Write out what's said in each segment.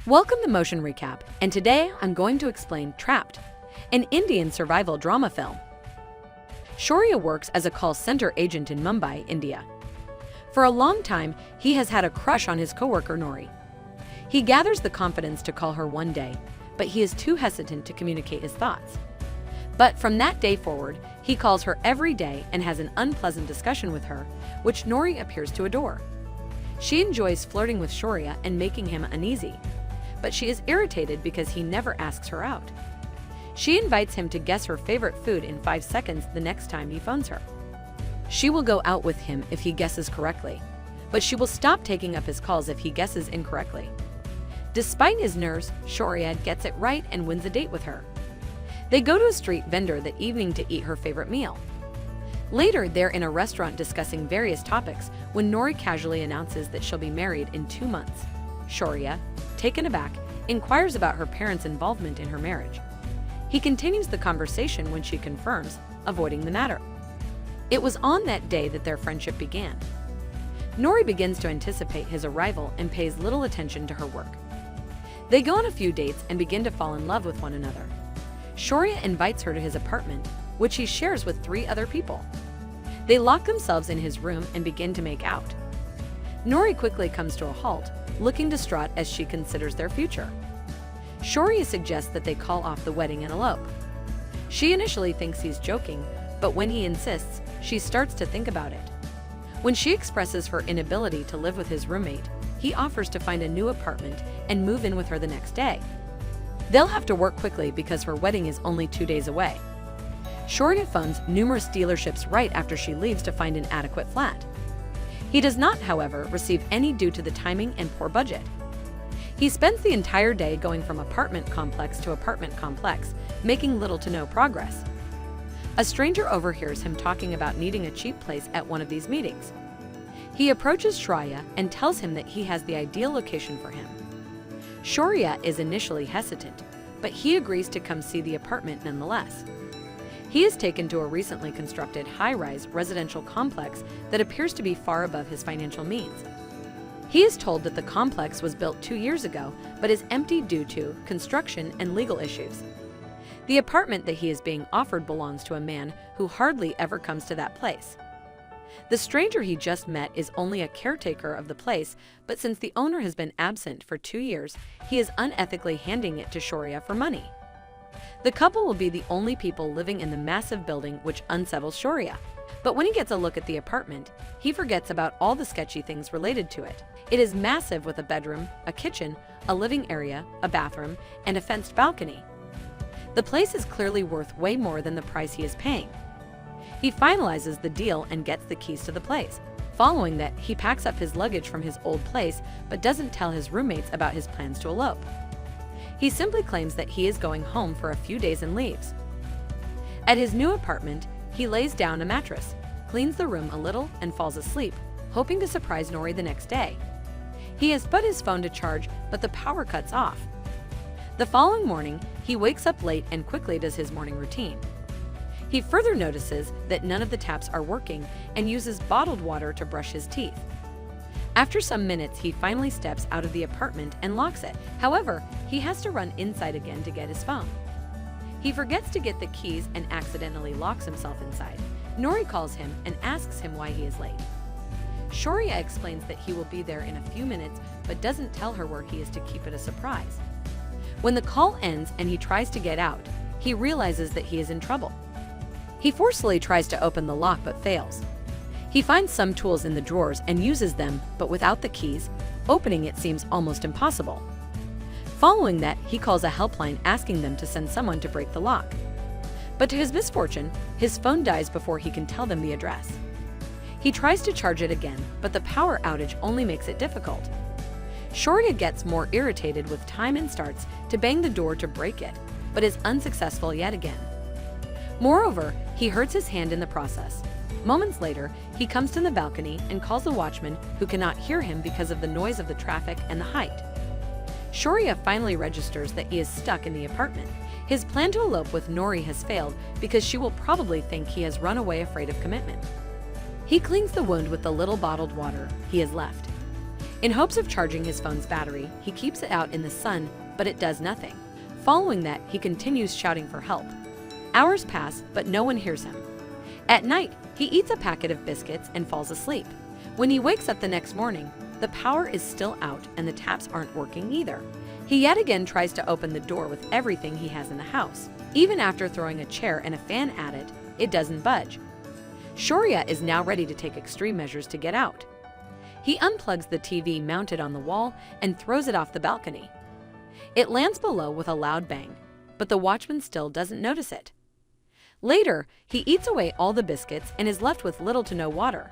Welcome to Motion Recap, and today I'm going to explain Trapped, an Indian survival drama film. Shaurya works as a call center agent in Mumbai, India. For a long time, he has had a crush on his coworker Nori. He gathers the confidence to call her one day, but he is too hesitant to communicate his thoughts. But from that day forward, he calls her every day and has an unpleasant discussion with her, which Nori appears to adore. She enjoys flirting with Shaurya and making him uneasy, but she is irritated because he never asks her out. She invites him to guess her favorite food in 5 seconds the next time he phones her. She will go out with him if he guesses correctly, but she will stop taking up his calls if he guesses incorrectly. Despite his nerves, Shaurya gets it right and wins a date with her. They go to a street vendor that evening to eat her favorite meal. Later, they're in a restaurant discussing various topics when Nori casually announces that she'll be married in 2 months. Shaurya, taken aback, inquires about her parents' involvement in her marriage. He continues the conversation when she confirms, avoiding the matter. It was on that day that their friendship began. Nori begins to anticipate his arrival and pays little attention to her work. They go on a few dates and begin to fall in love with one another. Shaurya invites her to his apartment, which he shares with 3 other people. They lock themselves in his room and begin to make out. Nori quickly comes to a halt, looking distraught as she considers their future. Shaurya suggests that they call off the wedding and elope. She initially thinks he's joking, but when he insists, she starts to think about it. When she expresses her inability to live with his roommate, he offers to find a new apartment and move in with her the next day. They'll have to work quickly because her wedding is only 2 days away. Shaurya phones numerous dealerships right after she leaves to find an adequate flat. He does not, however, receive any due to the timing and poor budget. He spends the entire day going from apartment complex to apartment complex, making little to no progress. A stranger overhears him talking about needing a cheap place at one of these meetings. He approaches Shaurya and tells him that he has the ideal location for him. Shaurya is initially hesitant, but he agrees to come see the apartment nonetheless. He is taken to a recently constructed high-rise residential complex that appears to be far above his financial means. He is told that the complex was built 2 years ago, but is empty due to construction and legal issues. The apartment that he is being offered belongs to a man who hardly ever comes to that place. The stranger he just met is only a caretaker of the place, but since the owner has been absent for 2 years, he is unethically handing it to Shaurya for money. The couple will be the only people living in the massive building, which unsettles Shaurya. But when he gets a look at the apartment, he forgets about all the sketchy things related to it. It is massive with a bedroom, a kitchen, a living area, a bathroom, and a fenced balcony. The place is clearly worth way more than the price he is paying. He finalizes the deal and gets the keys to the place. Following that, he packs up his luggage from his old place but doesn't tell his roommates about his plans to elope. He simply claims that he is going home for a few days and leaves. At his new apartment, he lays down a mattress, cleans the room a little, and falls asleep, hoping to surprise Nori the next day. He has put his phone to charge, but the power cuts off. The following morning, he wakes up late and quickly does his morning routine. He further notices that none of the taps are working and uses bottled water to brush his teeth. After some minutes, he finally steps out of the apartment and locks it. However, he has to run inside again to get his phone. He forgets to get the keys and accidentally locks himself inside. Nori calls him and asks him why he is late. Shaurya explains that he will be there in a few minutes, but doesn't tell her where he is to keep it a surprise. When the call ends and he tries to get out, he realizes that he is in trouble. He forcefully tries to open the lock but fails. He finds some tools in the drawers and uses them, but without the keys, opening it seems almost impossible. Following that, he calls a helpline asking them to send someone to break the lock. But to his misfortune, his phone dies before he can tell them the address. He tries to charge it again, but the power outage only makes it difficult. Shaurya gets more irritated with time and starts to bang the door to break it, but is unsuccessful yet again. Moreover, he hurts his hand in the process. Moments later, he comes to the balcony and calls the watchman, who cannot hear him because of the noise of the traffic and the height. Shaurya finally registers that he is stuck in the apartment. His plan to elope with Nori has failed because she will probably think he has run away afraid of commitment. He cleans the wound with the little bottled water he has left. In hopes of charging his phone's battery, he keeps it out in the sun, but it does nothing. Following that, he continues shouting for help. Hours pass, but no one hears him. At night, he eats a packet of biscuits and falls asleep. When he wakes up the next morning, the power is still out and the taps aren't working either. He yet again tries to open the door with everything he has in the house. Even after throwing a chair and a fan at it, it doesn't budge. Shaurya is now ready to take extreme measures to get out. He unplugs the TV mounted on the wall and throws it off the balcony. It lands below with a loud bang, but the watchman still doesn't notice it. Later, he eats away all the biscuits and is left with little to no water.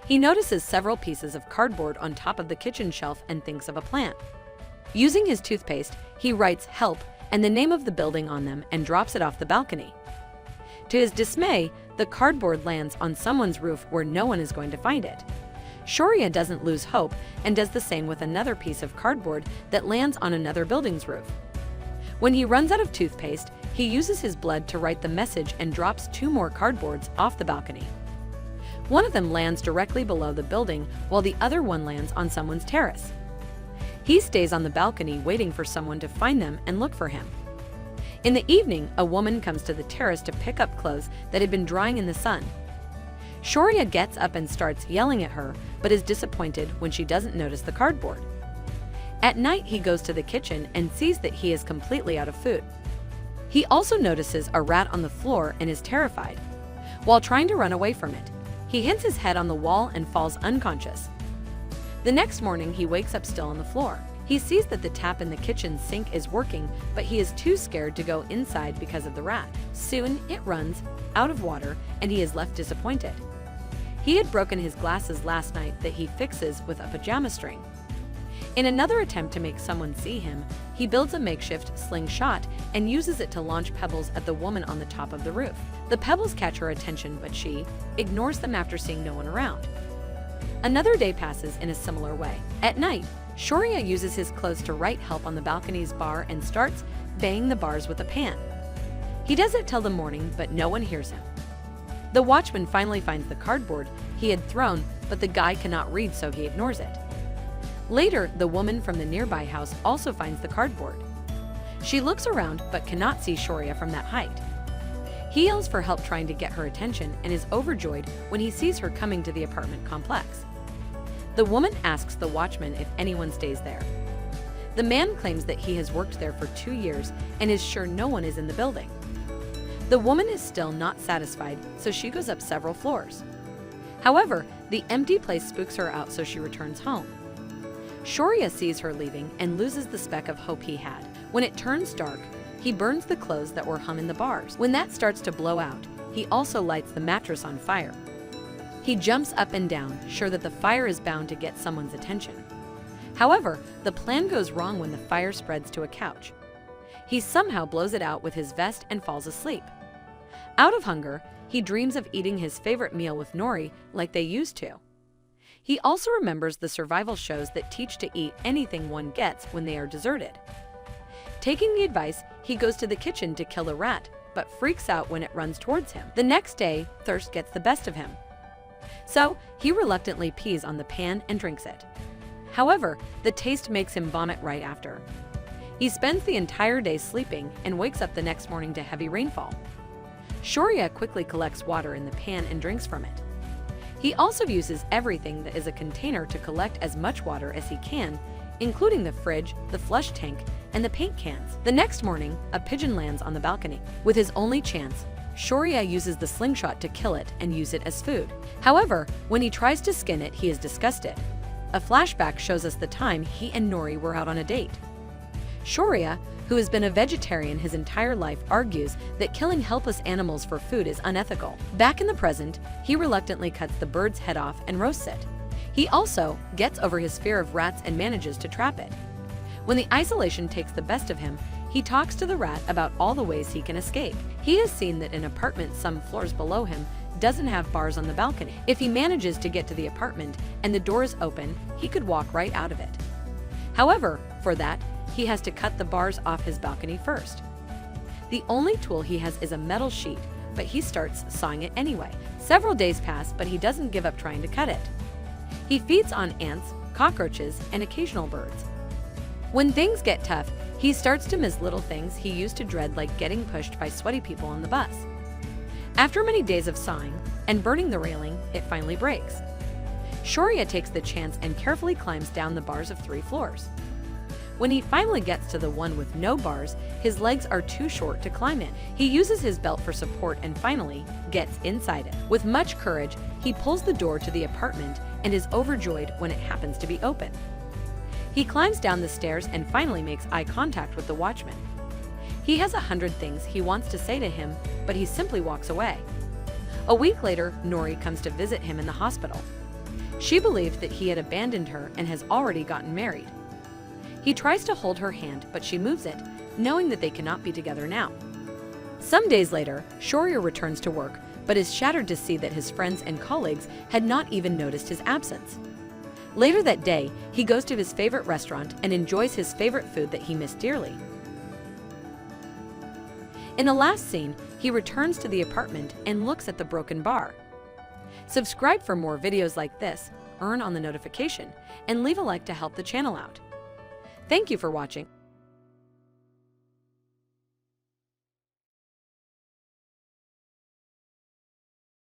He notices several pieces of cardboard on top of the kitchen shelf and thinks of a plan. Using his toothpaste, he writes "help" and the name of the building on them and drops it off the balcony. To his dismay, the cardboard lands on someone's roof where no one is going to find it. Shaurya doesn't lose hope and does the same with another piece of cardboard that lands on another building's roof. When he runs out of toothpaste, he uses his blood to write the message and drops 2 more cardboards off the balcony. One of them lands directly below the building while the other one lands on someone's terrace. He stays on the balcony waiting for someone to find them and look for him. In the evening, a woman comes to the terrace to pick up clothes that had been drying in the sun. Shaurya gets up and starts yelling at her, but is disappointed when she doesn't notice the cardboard. At night, he goes to the kitchen and sees that he is completely out of food. He also notices a rat on the floor and is terrified. While trying to run away from it, he hits his head on the wall and falls unconscious. The next morning, he wakes up still on the floor. He sees that the tap in the kitchen sink is working, but he is too scared to go inside because of the rat. Soon, it runs out of water and he is left disappointed. He had broken his glasses last night that he fixes with a pajama string. In another attempt to make someone see him, he builds a makeshift slingshot and uses it to launch pebbles at the woman on the top of the roof. The pebbles catch her attention, but she ignores them after seeing no one around. Another day passes in a similar way. At night, Shaurya uses his clothes to write help on the balcony's bar and starts banging the bars with a pan. He does it till the morning, but no one hears him. The watchman finally finds the cardboard he had thrown, but the guy cannot read, so he ignores it. Later, the woman from the nearby house also finds the cardboard. She looks around but cannot see Shaurya from that height. He yells for help, trying to get her attention, and is overjoyed when he sees her coming to the apartment complex. The woman asks the watchman if anyone stays there. The man claims that he has worked there for 2 years and is sure no one is in the building. The woman is still not satisfied, so she goes up several floors. However, the empty place spooks her out, so she returns home. Shaurya sees her leaving and loses the speck of hope he had. When it turns dark, he burns the clothes that were hung in the bars. When that starts to blow out, he also lights the mattress on fire. He jumps up and down, sure that the fire is bound to get someone's attention. However, the plan goes wrong when the fire spreads to a couch. He somehow blows it out with his vest and falls asleep. Out of hunger, he dreams of eating his favorite meal with nori like they used to. He also remembers the survival shows that teach to eat anything one gets when they are deserted. Taking the advice, he goes to the kitchen to kill a rat, but freaks out when it runs towards him. The next day, thirst gets the best of him. So, he reluctantly pees on the pan and drinks it. However, the taste makes him vomit right after. He spends the entire day sleeping and wakes up the next morning to heavy rainfall. Shaurya quickly collects water in the pan and drinks from it. He also uses everything that is a container to collect as much water as he can, including the fridge, the flush tank, and the paint cans. The next morning, a pigeon lands on the balcony. With his only chance, Shaurya uses the slingshot to kill it and use it as food. However, when he tries to skin it, he is disgusted. A flashback shows us the time he and Nori were out on a date. Shaurya, who has been a vegetarian his entire life, argues that killing helpless animals for food is unethical. Back in the present, he reluctantly cuts the bird's head off and roasts it. He also gets over his fear of rats and manages to trap it. When the isolation takes the best of him, he talks to the rat about all the ways he can escape. He has seen that an apartment some floors below him doesn't have bars on the balcony. If he manages to get to the apartment and the door is open, he could walk right out of it. However, for that, he has to cut the bars off his balcony first. The only tool he has is a metal sheet, but he starts sawing it anyway. Several days pass, but he doesn't give up trying to cut it. He feeds on ants, cockroaches, and occasional birds. When things get tough, he starts to miss little things he used to dread, like getting pushed by sweaty people on the bus. After many days of sawing and burning the railing, it finally breaks. Shaurya takes the chance and carefully climbs down the bars of 3 floors. When he finally gets to the one with no bars, his legs are too short to climb in. He uses his belt for support and finally gets inside it. With much courage, he pulls the door to the apartment and is overjoyed when it happens to be open. He climbs down the stairs and finally makes eye contact with the watchman. He has 100 things he wants to say to him, but he simply walks away. A week later, Nori comes to visit him in the hospital. She believed that he had abandoned her and has already gotten married. He tries to hold her hand, but she moves it, knowing that they cannot be together now. Some days later, Shaurya returns to work, but is shattered to see that his friends and colleagues had not even noticed his absence. Later that day, he goes to his favorite restaurant and enjoys his favorite food that he missed dearly. In the last scene, he returns to the apartment and looks at the broken bar. Subscribe for more videos like this, earn on the notification, and leave a like to help the channel out. Thank you for watching.